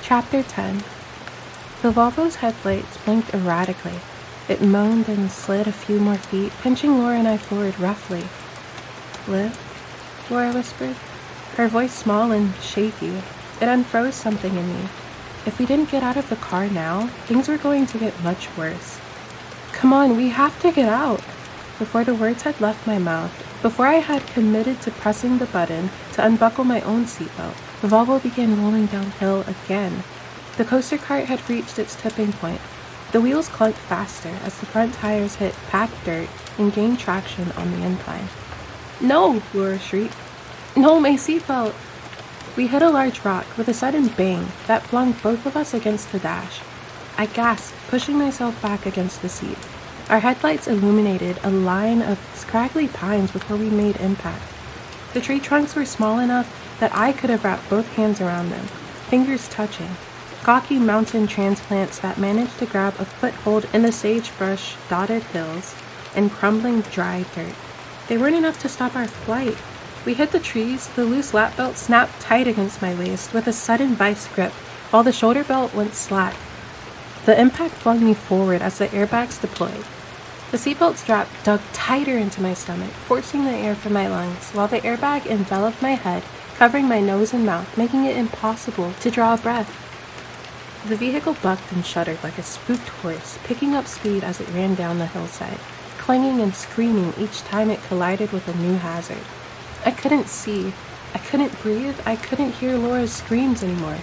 Chapter 10. The Volvo's headlights blinked erratically. It moaned and slid a few more feet, pinching Laura and I forward roughly. "Liv?" Laura whispered, her voice small and shaky. It unfroze something in me. If we didn't get out of the car now, things were going to get much worse. "Come on, we have to get out." Before the words had left my mouth, before I had committed to pressing the button to unbuckle my own seatbelt, the Volvo began rolling downhill again. The coaster cart had reached its tipping point. The wheels clunked faster as the front tires hit packed dirt and gained traction on the incline. "No!" Laura shrieked. "No, my seatbelt!" We hit a large rock with a sudden bang that flung both of us against the dash. I gasped, pushing myself back against the seat. Our headlights illuminated a line of scraggly pines before we made impact. The tree trunks were small enough that I could have wrapped both hands around them, fingers touching. Gawky mountain transplants that managed to grab a foothold in the sagebrush-dotted hills and crumbling dry dirt. They weren't enough to stop our flight. We hit the trees, the loose lap belt snapped tight against my waist with a sudden vice grip, while the shoulder belt went slack. The impact flung me forward as the airbags deployed. The seatbelt strap dug tighter into my stomach, forcing the air from my lungs, while the airbag enveloped my head, covering my nose and mouth, making it impossible to draw a breath. The vehicle bucked and shuddered like a spooked horse, picking up speed as it ran down the hillside, clanging and screaming each time it collided with a new hazard. I couldn't see, I couldn't breathe, I couldn't hear Laura's screams anymore.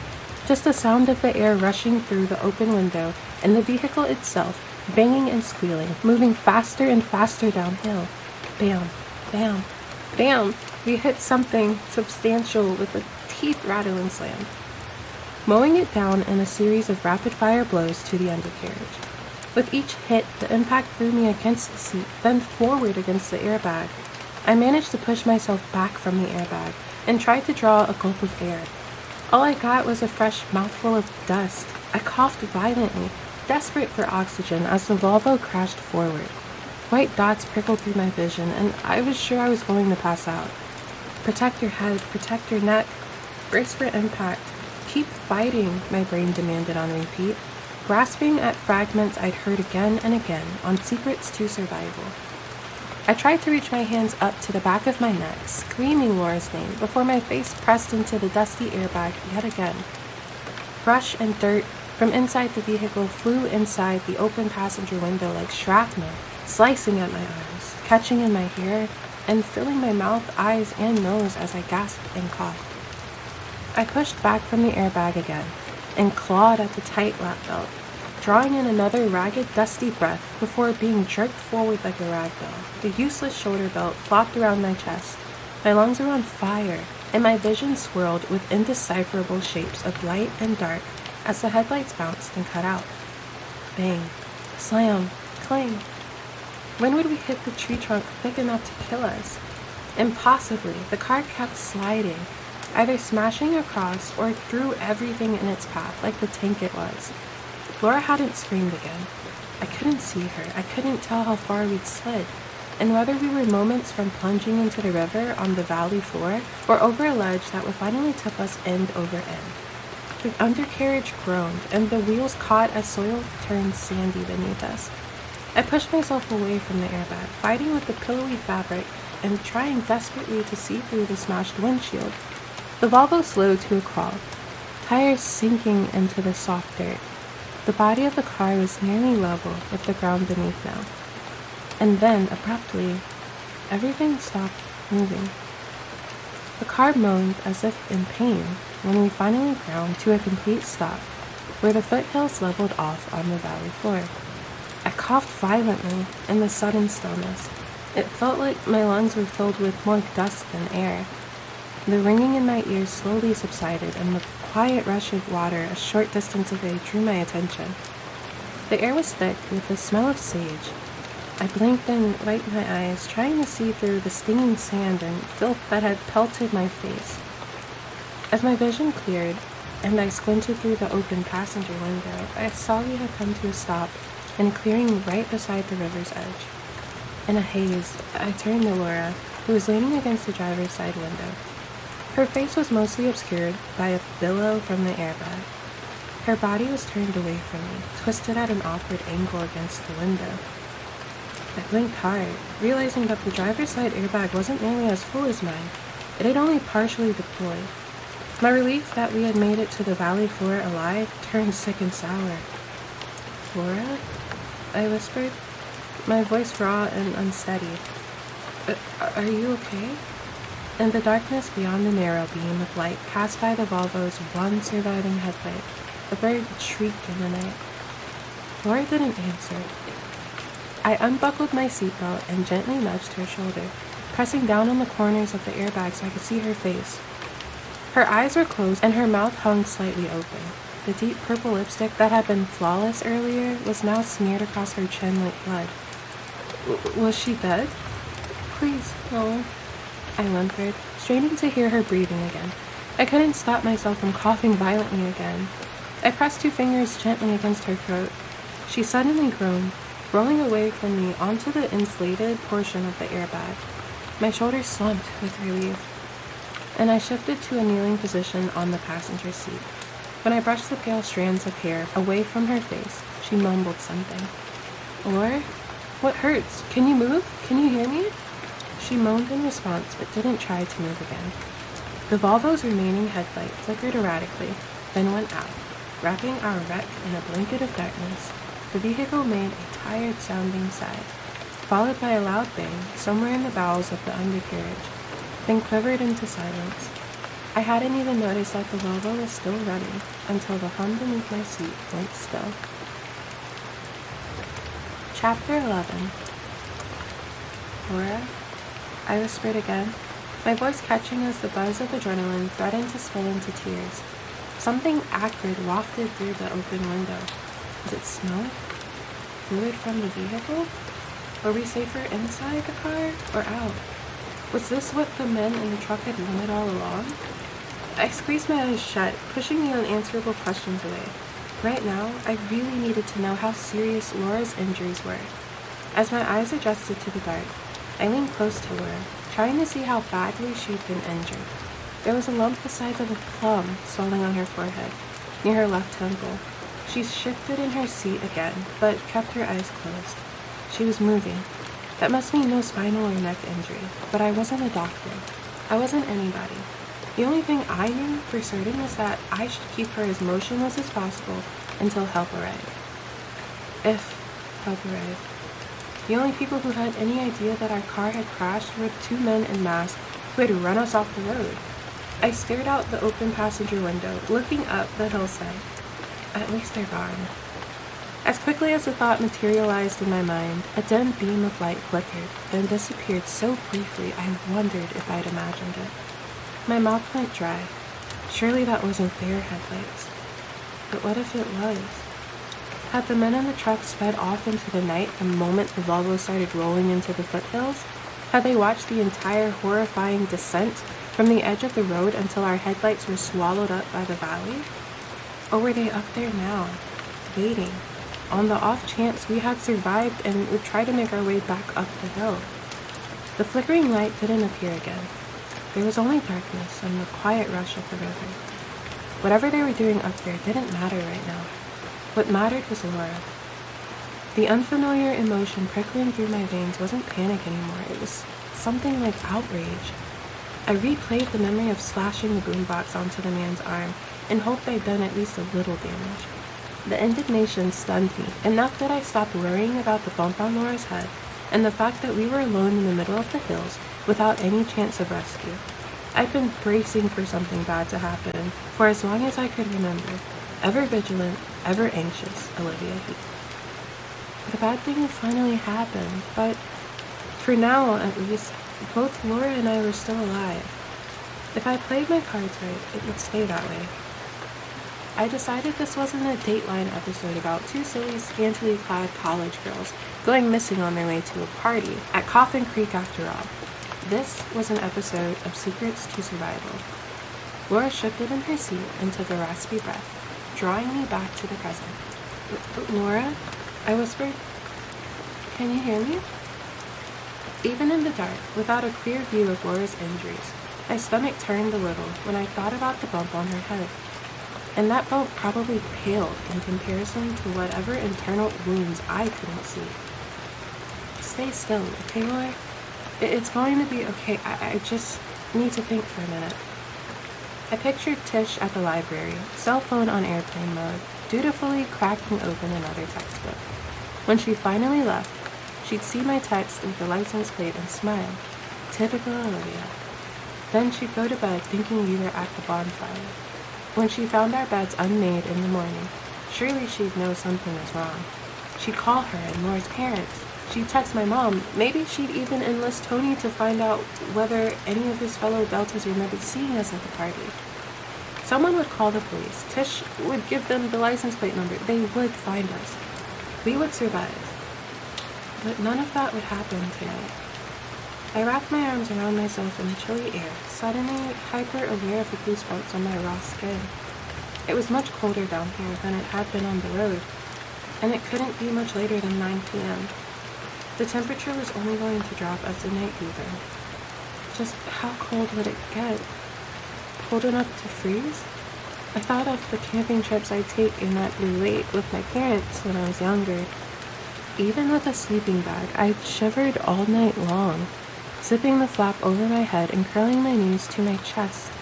Just the sound of the air rushing through the open window and the vehicle itself banging and squealing, moving faster and faster downhill. Bam, bam, bam! We hit something substantial with a teeth-rattling slam, mowing it down in a series of rapid-fire blows to the undercarriage. With each hit, the impact threw me against the seat, then forward against the airbag. I managed to push myself back from the airbag and tried to draw a gulp of air. All I got was a fresh mouthful of dust. I coughed violently, desperate for oxygen as the Volvo crashed forward. White dots prickled through my vision, and I was sure I was going to pass out. "Protect your head, protect your neck, brace for impact. Keep fighting," my brain demanded on repeat, grasping at fragments I'd heard again and again on secrets to survival. I tried to reach my hands up to the back of my neck, screaming Laura's name, before my face pressed into the dusty airbag yet again. Brush and dirt from inside the vehicle flew inside the open passenger window like shrapnel, slicing at my arms, catching in my hair, and filling my mouth, eyes, and nose as I gasped and coughed. I pushed back from the airbag again and clawed at the tight lap belt, drawing in another ragged, dusty breath before being jerked forward like a rag doll. The useless shoulder belt flopped around my chest. My lungs were on fire, and my vision swirled with indecipherable shapes of light and dark as the headlights bounced and cut out. Bang, slam, clang. When would we hit the tree trunk thick enough to kill us? Impossibly, the car kept sliding, either smashing across or through everything in its path like the tank it was. Laura hadn't screamed again. I couldn't see her. I couldn't tell how far we'd slid, and whether we were moments from plunging into the river on the valley floor or over a ledge that would finally tip us end over end. The undercarriage groaned, and the wheels caught as soil turned sandy beneath us. I pushed myself away from the airbag, fighting with the pillowy fabric and trying desperately to see through the smashed windshield. The Volvo slowed to a crawl, tires sinking into the soft dirt. The body of the car was nearly level with the ground beneath now. And then, abruptly, everything stopped moving. The car moaned as if in pain when we finally ground to a complete stop, where the foothills leveled off on the valley floor. I coughed violently in the sudden stillness. It felt like my lungs were filled with more dust than air. The ringing in my ears slowly subsided, and the quiet rush of water a short distance away drew my attention. The air was thick with the smell of sage. I blinked and wiped my eyes, trying to see through the stinging sand and filth that had pelted my face. As my vision cleared, and I squinted through the open passenger window, I saw we had come to a stop in a clearing right beside the river's edge. In a haze, I turned to Laura, who was leaning against the driver's side window. Her face was mostly obscured by a billow from the airbag. Her body was turned away from me, twisted at an awkward angle against the window. I blinked hard, realizing that the driver's side airbag wasn't nearly as full as mine. It had only partially deployed. My relief that we had made it to the valley floor alive turned sick and sour. "Laura?" I whispered, my voice raw and unsteady. Are you okay?" In the darkness beyond the narrow beam of light cast by the Volvo's one surviving headlight, a bird shrieked in the night. Laura didn't answer. I unbuckled my seatbelt and gently nudged her shoulder, pressing down on the corners of the airbag so I could see her face. Her eyes were closed and her mouth hung slightly open. The deep purple lipstick that had been flawless earlier was now smeared across her chin like blood. Was she dead? "Please, no," I whimpered, straining to hear her breathing again. I couldn't stop myself from coughing violently again. I pressed 2 fingers gently against her throat. She suddenly groaned, rolling away from me onto the inflated portion of the airbag. My shoulders slumped with relief, and I shifted to a kneeling position on the passenger seat. When I brushed the pale strands of hair away from her face, she mumbled something. "Laura? What hurts? Can you move? Can you hear me?" She moaned in response, but didn't try to move again. The Volvo's remaining headlight flickered erratically, then went out, wrapping our wreck in a blanket of darkness. The vehicle made a tired-sounding sigh, followed by a loud bang somewhere in the bowels of the undercarriage, then quivered into silence. I hadn't even noticed that the Volvo was still running until the hum beneath my seat went still. Chapter 11. "Laura?" I whispered again, my voice catching as the buzz of adrenaline threatened to spill into tears. Something acrid wafted through the open window. Was it smoke? Fluid from the vehicle? Were we safer inside the car or out? Was this what the men in the truck had wanted all along? I squeezed my eyes shut, pushing the unanswerable questions away. Right now, I really needed to know how serious Laura's injuries were. As my eyes adjusted to the dark, I leaned close to Laura, trying to see how badly she'd been injured. There was a lump the size of a plum swelling on her forehead, near her left temple. She shifted in her seat again, but kept her eyes closed. She was moving. That must mean no spinal or neck injury, but I wasn't a doctor. I wasn't anybody. The only thing I knew for certain was that I should keep her as motionless as possible until help arrived. If help arrived. The only people who had any idea that our car had crashed were 2 men in masks who had run us off the road. I stared out the open passenger window, looking up the hillside. At least they're gone. As quickly as the thought materialized in my mind, a dim beam of light flickered, then disappeared so briefly I wondered if I'd imagined it. My mouth went dry. Surely that wasn't their headlights. But what if it was? Had the men in the truck sped off into the night the moment the Volvo started rolling into the foothills? Had they watched the entire horrifying descent from the edge of the road until our headlights were swallowed up by the valley? Or were they up there now, waiting, on the off chance we had survived and would try to make our way back up the hill? The flickering light didn't appear again. There was only darkness and the quiet rush of the river. Whatever they were doing up there didn't matter right now. What mattered was Laura. The unfamiliar emotion prickling through my veins wasn't panic anymore. It was something like outrage. I replayed the memory of slashing the boombox onto the man's arm and hoped I'd done at least a little damage. The indignation stunned me, enough that I stopped worrying about the bump on Laura's head and the fact that we were alone in the middle of the hills without any chance of rescue. I'd been bracing for something bad to happen for as long as I could remember. Ever vigilant, ever anxious, Olivia Heath. The bad thing had finally happened, but for now, at least, both Laura and I were still alive. If I played my cards right, it would stay that way. I decided this wasn't a Dateline episode about 2 silly, scantily clad college girls going missing on their way to a party at Coffin Creek after all. This was an episode of Secrets to Survival. Laura shifted in her seat and took a raspy breath, drawing me back to the present. "Laura?" I whispered. "Can you hear me?" Even in the dark, without a clear view of Laura's injuries, my stomach turned a little when I thought about the bump on her head. and that boat probably paled in comparison to whatever internal wounds I couldn't see. Stay still, okay, Laura? It's going to be okay. I just need to think for a minute. I pictured Tish at the library, cell phone on airplane mode, dutifully cracking open another textbook. When she finally left, she'd see my text with the license plate and smile. Typical Olivia. Then she'd go to bed thinking we were at the bonfire. When she found our beds unmade in the morning, surely she'd know something was wrong. She'd call her and Laura's parents. She'd text my mom. Maybe she'd even enlist Tony to find out whether any of his fellow Deltas remembered seeing us at the party. Someone would call the police. Tish would give them the license plate number. They would find us. We would survive. But none of that would happen tonight. I wrapped my arms around myself in the chilly air, suddenly hyper-aware of the goosebumps on my raw skin. It was much colder down here than it had been on the road, and it couldn't be much later than 9 p.m. The temperature was only going to drop as the night grew. Just how cold would it get? Cold enough to freeze? I thought of the camping trips I'd take in that blue lake with my parents when I was younger. Even with a sleeping bag, I shivered all night long, zipping the flap over my head and curling my knees to my chest.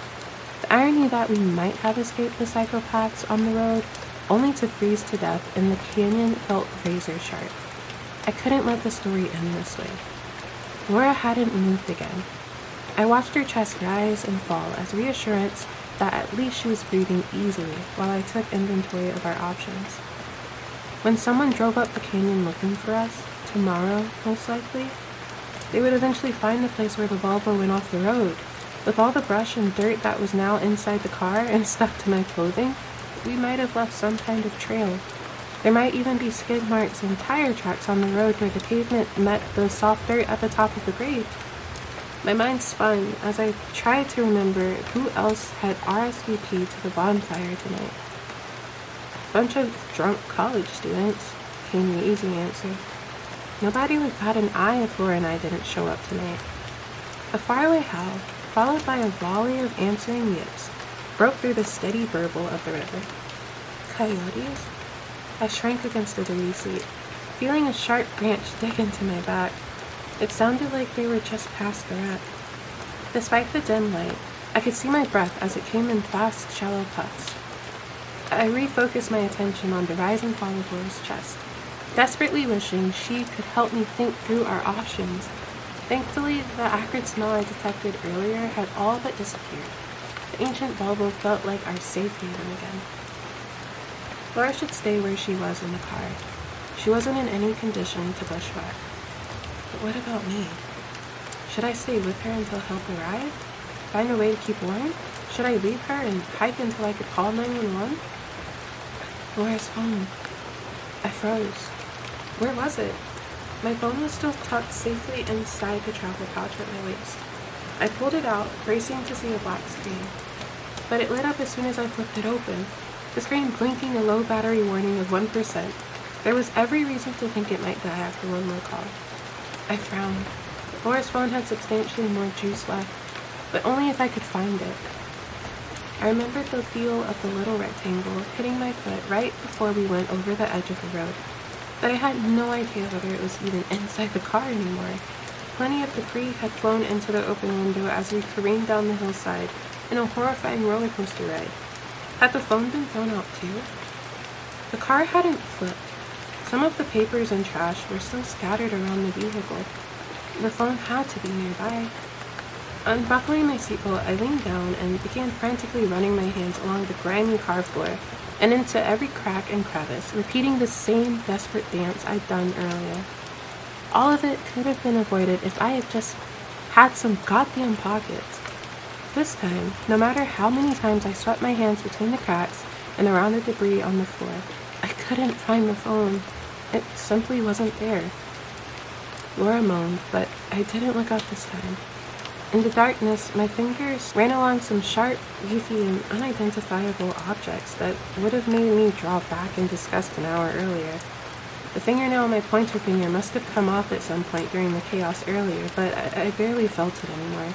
The irony that we might have escaped the psychopaths on the road, only to freeze to death in the canyon, felt razor sharp. I couldn't let the story end this way. Laura hadn't moved again. I watched her chest rise and fall as reassurance that at least she was breathing easily while I took inventory of our options. When someone drove up the canyon looking for us, tomorrow most likely, they would eventually find the place where the Volvo went off the road. With all the brush and dirt that was now inside the car and stuck to my clothing, we might have left some kind of trail. There might even be skid marks and tire tracks on the road where the pavement met the soft dirt at the top of the grade. My mind spun as I tried to remember who else had RSVP'd to the bonfire tonight. Bunch of drunk college students, came the easy answer. Nobody would bat an eye if Laura and I didn't show up tonight. A faraway howl, followed by a volley of answering yips, broke through the steady burble of the river. Coyotes? I shrank against the debris seat, feeling a sharp branch dig into my back. It sounded like they were just past the wreck. Despite the dim light, I could see my breath as it came in fast, shallow puffs. I refocused my attention on the rise and fall of Laura's chest, desperately wishing she could help me think through our options. Thankfully, the acrid smell I detected earlier had all but disappeared. The ancient Volvo felt like our safe haven again. Laura should stay where she was in the car. She wasn't in any condition to bushwhack. But what about me? Should I stay with her until help arrived? Find a way to keep warm? Should I leave her and hike until I could call 911? Laura's phone. I froze. Where was it? My phone was still tucked safely inside the travel pouch at my waist. I pulled it out, bracing to see a black screen. But it lit up as soon as I flipped it open, the screen blinking a low battery warning of 1%. There was every reason to think it might die after one more call. I frowned. Laura's phone had substantially more juice left, but only if I could find it. I remembered the feel of the little rectangle hitting my foot right before we went over the edge of the road, but I had no idea whether it was even inside the car anymore. Plenty of debris had flown into the open window as we careened down the hillside in a horrifying roller coaster ride. Had the phone been thrown out too? The car hadn't flipped. Some of the papers and trash were still scattered around the vehicle. The phone had to be nearby. Unbuckling my seatbelt, I leaned down and began frantically running my hands along the grimy car floor and into every crack and crevice, repeating the same desperate dance I'd done earlier. All of it could have been avoided if I had just had some goddamn pockets. This time, no matter how many times I swept my hands between the cracks and around the debris on the floor, I couldn't find the phone. It simply wasn't there. Laura moaned, but I didn't look up this time. In the darkness, my fingers ran along some sharp, leafy, and unidentifiable objects that would have made me draw back in disgust an hour earlier. The fingernail on my pointer finger must have come off at some point during the chaos earlier, but I barely felt it anymore.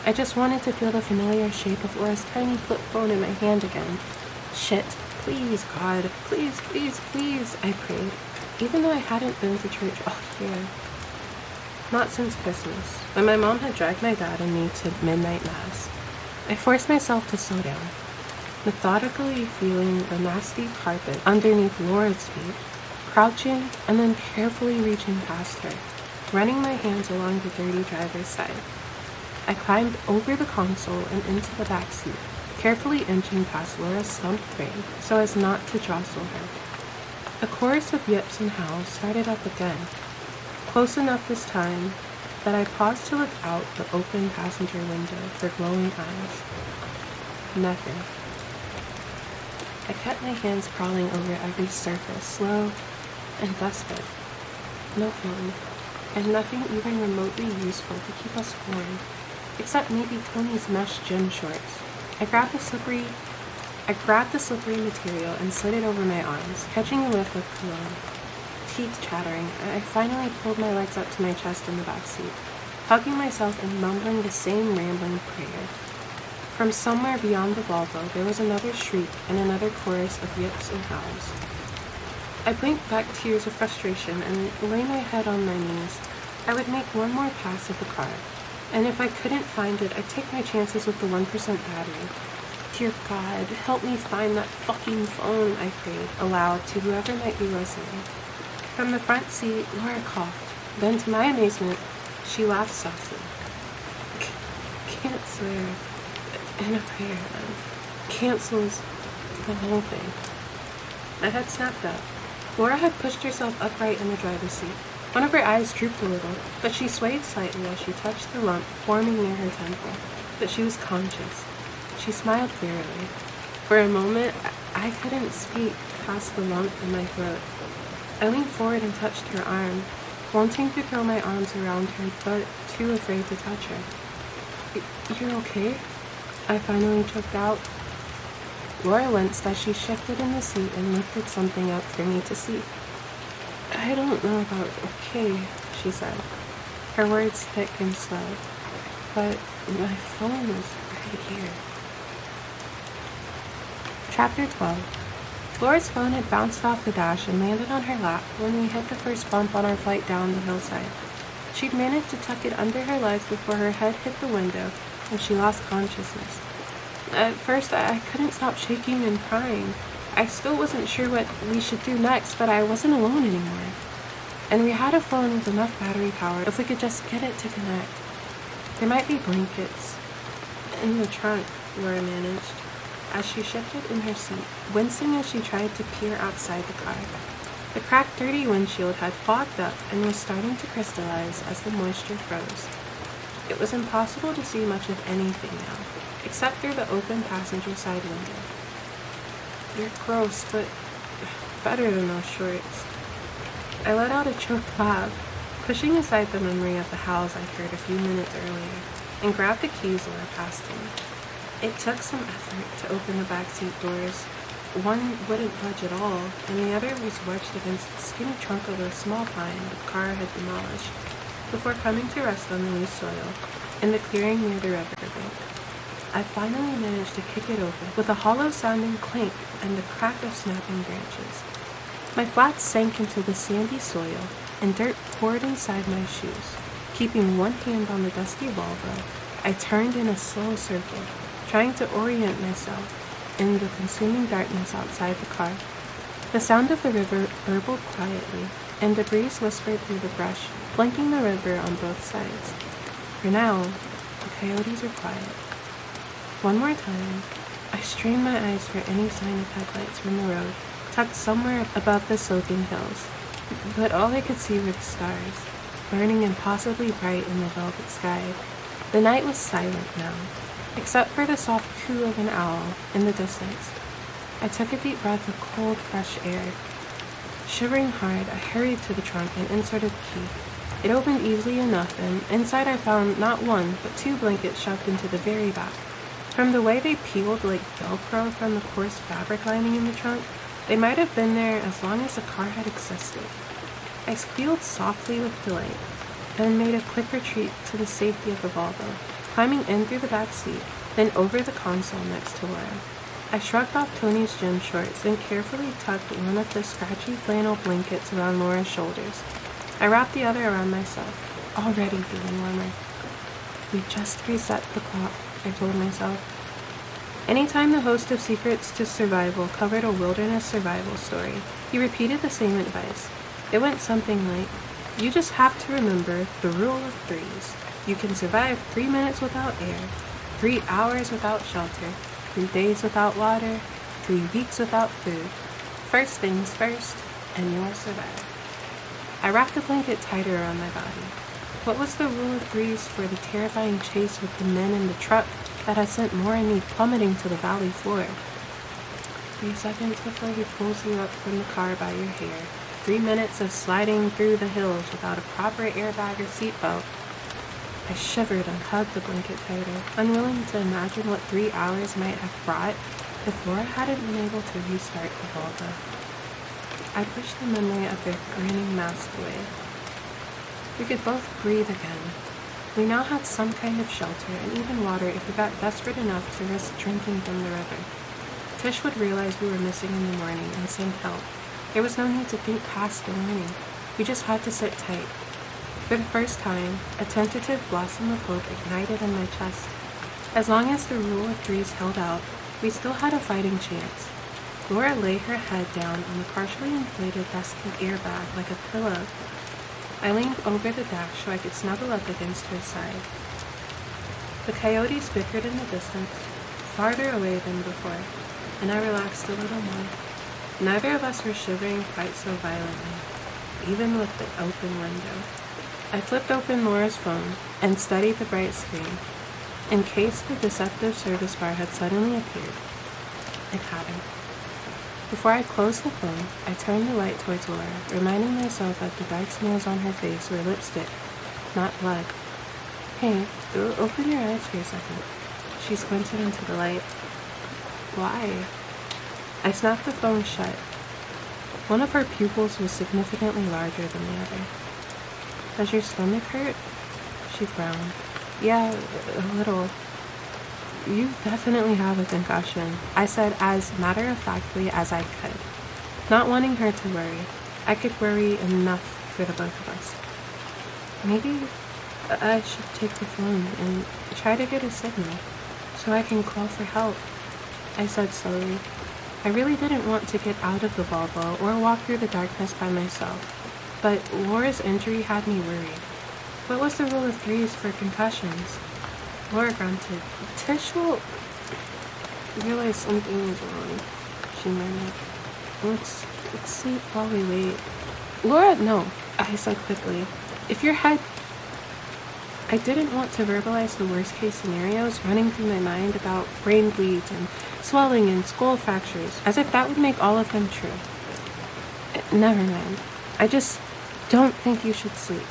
I just wanted to feel the familiar shape of Laura's tiny flip phone in my hand again. Shit, please, God, please, please, please, I prayed, even though I hadn't been to church all year. Not since Christmas, when my mom had dragged my dad and me to midnight mass. I forced myself to slow down, methodically feeling the nasty carpet underneath Laura's feet, crouching and then carefully reaching past her, running my hands along the dirty driver's side. I climbed over the console and into the back seat, carefully inching past Laura's slumped frame so as not to jostle her. A chorus of yips and howls started up again, close enough this time that I paused to look out the open passenger window for glowing eyes. Nothing. I kept my hands crawling over every surface, slow and desperate. No phone, and nothing even remotely useful to keep us warm, except maybe Tony's mesh gym shorts. I grabbed the slippery material and slid it over my arms, catching a whiff of cologne. Teeth chattering, I finally pulled my legs up to my chest in the back seat, hugging myself and mumbling the same rambling prayer. From somewhere beyond the Volvo, there was another shriek and another chorus of yips and howls. I blinked back tears of frustration and, laying my head on my knees, I would make one more pass at the car, and if I couldn't find it, I'd take my chances with the 1% battery. Dear God, help me find that fucking phone, I prayed aloud to whoever might be listening. From the front seat, Laura coughed. Then, to my amazement, she laughed softly. Can't swear in a prayer, then. Cancels the whole thing. My head snapped up. Laura had pushed herself upright in the driver's seat. One of her eyes drooped a little, but she swayed slightly as she touched the lump forming near her temple. But she was conscious. She smiled wearily. For a moment, I couldn't speak past the lump in my throat. I leaned forward and touched her arm, wanting to throw my arms around her, but too afraid to touch her. You're okay? I finally choked out. Laura winced as she shifted in the seat and lifted something up for me to see. I don't know about okay, she said, her words thick and slow, but my phone is right here. Chapter 12. Laura's phone had bounced off the dash and landed on her lap when we hit the first bump on our flight down the hillside. She'd managed to tuck it under her legs before her head hit the window and she lost consciousness. At first, I couldn't stop shaking and crying. I still wasn't sure what we should do next, but I wasn't alone anymore. And we had a phone with enough battery power if we could just get it to connect. There might be blankets in the trunk, Laura managed, as she shifted in her seat, wincing as she tried to peer outside the car. The cracked, dirty windshield had fogged up and was starting to crystallize as the moisture froze. It was impossible to see much of anything now, except through the open passenger side window. You're gross, but better than those shorts. I let out a choked laugh, pushing aside the memory of the howls I'd heard a few minutes earlier, and grabbed the keys Laura passed me. It took some effort to open the backseat doors. One wouldn't budge at all, and the other was wedged against the skinny trunk of a small pine the car had demolished, before coming to rest on the loose soil in the clearing near the riverbank. I finally managed to kick it open with a hollow-sounding clink and the crack of snapping branches. My flats sank into the sandy soil, and dirt poured inside my shoes. Keeping one hand on the dusty Volvo, I turned in a slow circle, trying to orient myself in the consuming darkness outside the car. The sound of the river burbled quietly, and the breeze whispered through the brush, flanking the river on both sides. For now, the coyotes were quiet. One more time, I strained my eyes for any sign of headlights from the road, tucked somewhere above the sloping hills. But all I could see were the stars, burning impossibly bright in the velvet sky. The night was silent now, except for the soft coo of an owl in the distance. I took a deep breath of cold, fresh air. Shivering hard, I hurried to the trunk and inserted the key. It opened easily enough, and inside I found not one, but 2 blankets shoved into the very back. From the way they peeled like Velcro from the coarse fabric lining in the trunk, they might have been there as long as the car had existed. I squealed softly with delight, then made a quick retreat to the safety of the Volvo, climbing in through the back seat, then over the console next to Laura. I shrugged off Tony's gym shorts and carefully tucked one of the scratchy flannel blankets around Laura's shoulders. I wrapped the other around myself, already feeling warmer. We just reset the clock, I told myself. Anytime the host of Secrets to Survival covered a wilderness survival story, he repeated the same advice. It went something like, you just have to remember the rule of threes. You can survive 3 minutes without air, 3 hours without shelter, 3 days without water, 3 weeks without food. First things first, and you'll survive. I wrapped the blanket tighter around my body. What was the rule of threes for the terrifying chase with the men in the truck that had sent Laura and me plummeting to the valley floor? 3 seconds before he pulls you up from the car by your hair. 3 minutes of sliding through the hills without a proper airbag or seatbelt. I shivered and hugged the blanket tighter, unwilling to imagine what 3 hours might have brought if Laura hadn't been able to restart the Volvo. I pushed the memory of their grinning mask away. We could both breathe again. We now had some kind of shelter and even water if we got desperate enough to risk drinking from the river. Tish would realize we were missing in the morning and send help. There was no need to think past the warning. We just had to sit tight. For the first time, a tentative blossom of hope ignited in my chest. As long as the rule of threes held out, we still had a fighting chance. Laura lay her head down on the partially inflated rescue airbag like a pillow. I leaned over the dash so I could snuggle up against her side. The coyotes bickered in the distance, farther away than before, and I relaxed a little more. Neither of us were shivering quite so violently, even with the open window. I flipped open Laura's phone and studied the bright screen, in case the deceptive service bar had suddenly appeared. It hadn't. Before I closed the phone, I turned the light towards Laura, reminding myself that the dark smears on her face were lipstick, not blood. Hey, open your eyes for a second. She squinted into the light. Why? I snapped the phone shut. One of her pupils was significantly larger than the other. Does your stomach hurt? She frowned. Yeah, a little. You definitely have a concussion, I said as matter-of-factly as I could, not wanting her to worry. I could worry enough for the both of us. Maybe I should take the phone and try to get a signal so I can call for help, I said slowly. I really didn't want to get out of the Volvo or walk through the darkness by myself, but Laura's injury had me worried. What was the rule of threes for concussions? Laura grunted. Tish will realize something is wrong, she murmured. Let's sleep while we wait. Laura, no, I said quickly. If your head... I didn't want to verbalize the worst-case scenarios running through my mind about brain bleeds and swelling and skull fractures, as if that would make all of them true. Never mind. I just don't think you should sleep,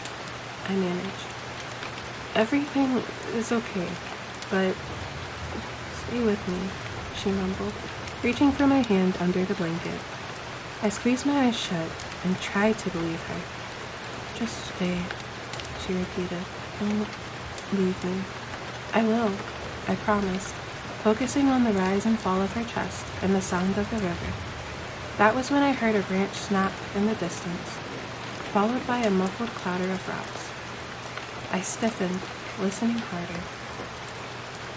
I managed. Everything is okay, but stay with me, she mumbled, reaching for my hand under the blanket. I squeezed my eyes shut and tried to believe her. Just stay, she repeated. Don't leave me. I will, I promised, focusing on the rise and fall of her chest and the sound of the river. That was when I heard a branch snap in the distance, followed by a muffled clatter of rocks. I stiffened, listening harder.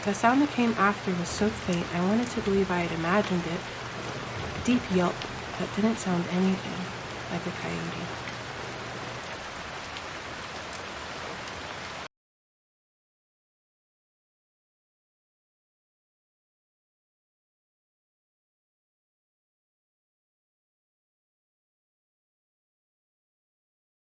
The sound that came after was so faint I wanted to believe I had imagined it. A deep yelp that didn't sound anything like a coyote.